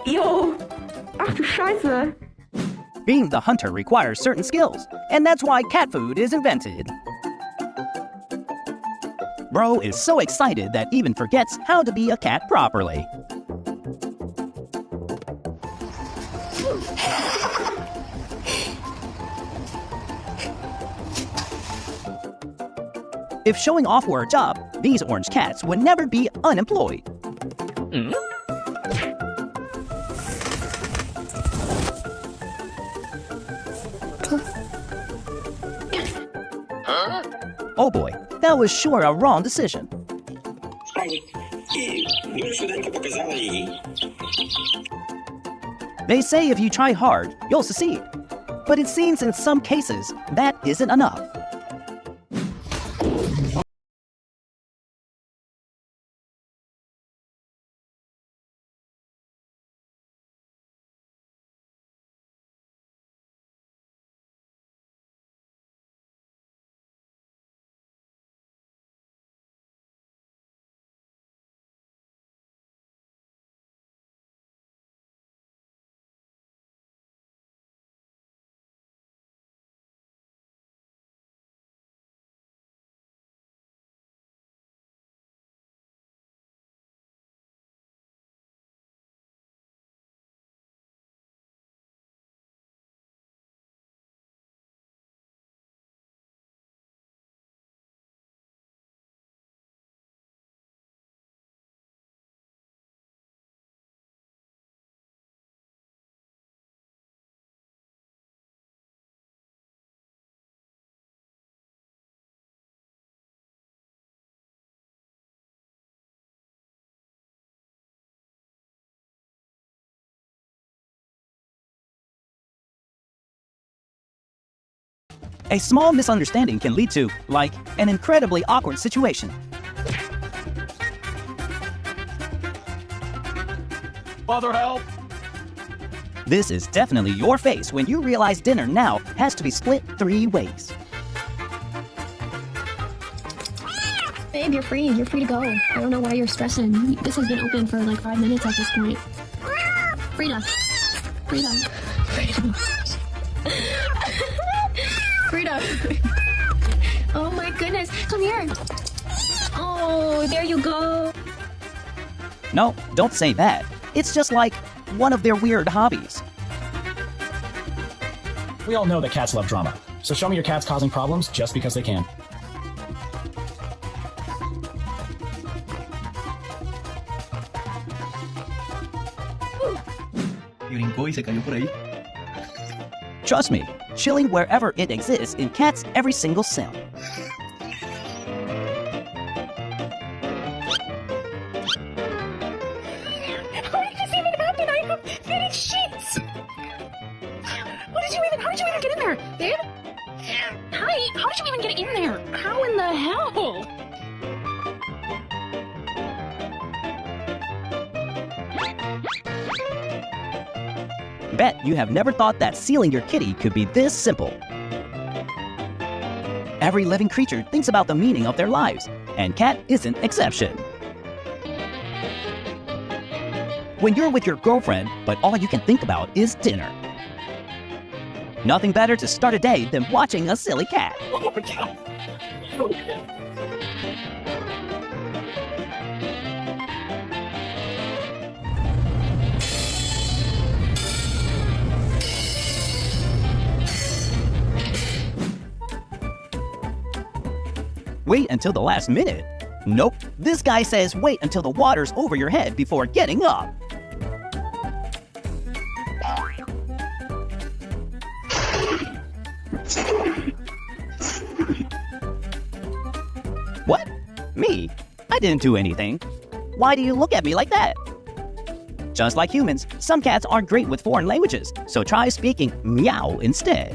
Jo. Ach du Scheiße. Being the hunter requires certain skills, and that's why cat food is invented. Bro is so excited that even forgets how to be a cat properly. If showing off were a job, these orange cats would never be unemployed. Oh boy, that was sure a wrong decision. They say if you try hard, you'll succeed. But it seems in some cases, that isn't enough. A small misunderstanding can lead to, like, an incredibly awkward situation. Father, help! This is definitely your face when you realize dinner now has to be split 3 ways. Babe, you're free. You're free to go. I don't know why you're stressing. This has been open for like 5 minutes at this point. Frida. Frida. Frida. Frida. Oh my goodness. Come here. Oh, there you go. No, don't say that. It's just like one of their weird hobbies. We all know that cats love drama, so show me your cats causing problems just because they can. Trust me, chilling wherever it exists in cats every single cell. How did this even happen? I have fitted sheets. How did you even get in there, babe? Hi, how did you even get in there? How in the hell? Bet you have never thought that sealing your kitty could be this simple. Every living creature thinks about the meaning of their lives, and cat isn't exception. When you're with your girlfriend, but all you can think about is dinner. Nothing better to start a day than watching a silly cat. Wait until the last minute. Nope, this guy says wait until the water's over your head before getting up. What? Me? I didn't do anything. Why do you look at me like that? Just like humans, some cats aren't great with foreign languages, so try speaking meow instead.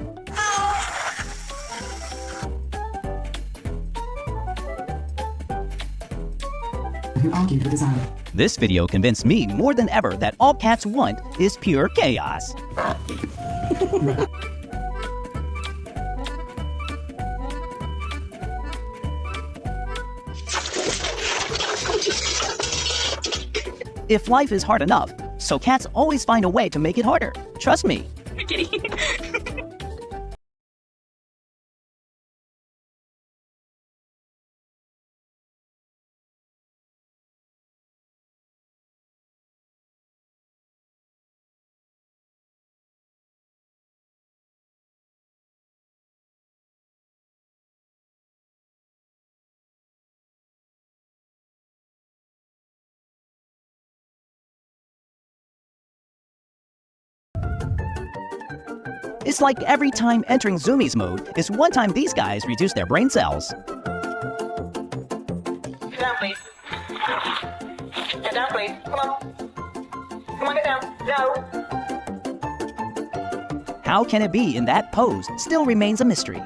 Who argued with his own. This video convinced me more than ever that all cats want is pure chaos. If life is hard enough, so cats always find a way to make it harder. Trust me. Kitty. It's like every time entering Zoomies mode is one time these guys reduce their brain cells. Get down, please. Get down, please. Come on. Come on, get down. No. How can it be in that pose still remains a mystery.